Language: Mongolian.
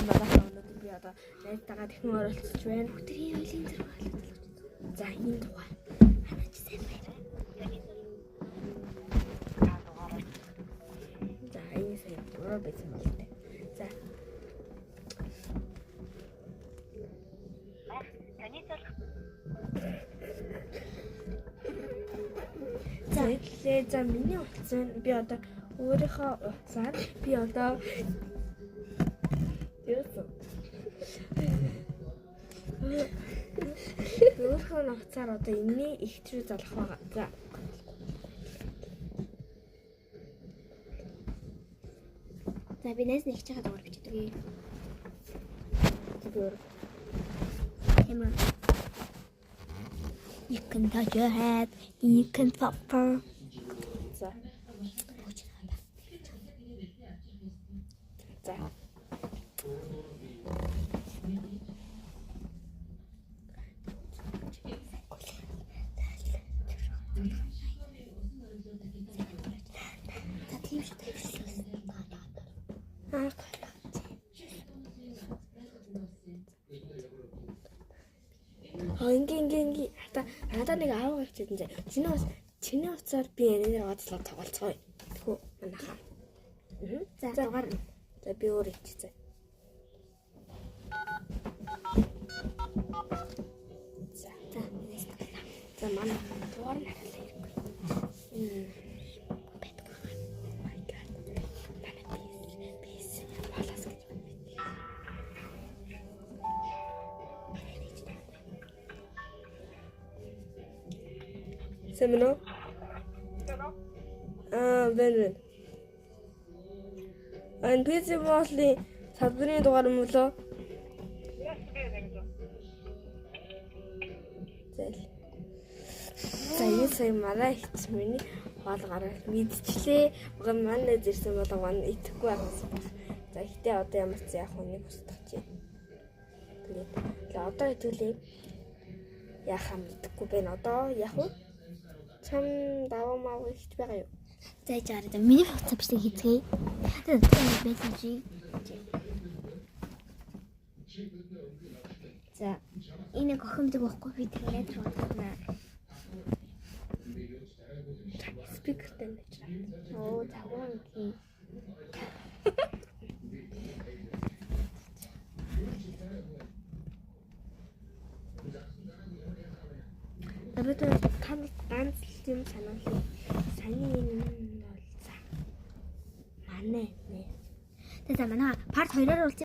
манайхаа өнөөдөр би одоо найзтайгаа дахин оролцож байна. Өдрийн хоёрын зэрэг хаалт. За энэ тухай. Ханаач сайн байна. За энэ сайн буруу байсан бол тээ. За. Таны залах. За миний утсан би одоо өөрийнхөө утсаар би одоо өөрийнхөө утсаар одоо энэний ихт рүү залах байгаа. За. За би найз нэг чахад дугаар бичдэг. Хэмээ. You can touch your head, you can suffer. За. За. Ингийн надад нэг 10 гарчээд энэ чиний уцаар би энээр одлоо тоглолцгоо. Тэхүү манайхаа. За дугаар. За би өөр ичцээ. За манай дугаар нь харалаа ирэхгүй. My God. Peace. Балас гэж байна. Семено? Бэн. Ан PC болли садрын дугаар юм уу лөө? За энэ сая мараа ихч миний хоол гараад мэдчихлээ. Уг манай зэрсэн болгоо итгэхгүй байсан. За ихтэй одоо ямар ч яах вэ нэг устгах чи. Тэгээд одоо хэвлээ. Яхаа мэдэхгүй байна. Одоо яах вэ? Чам даваа мав ихч байгаа юу? За жаараа миний фото бичлэг хийцгээе. Тэгээд байсан чи. За энэ гохомдөг байхгүй би тэгээд бодгоно. Спикертэй байж байгаа. Оо цагаан гин. Тэрэтэ ганц юм санаалаа. Саяны энэ бол за. Манай нэ. Тэгээд манай part 2-оор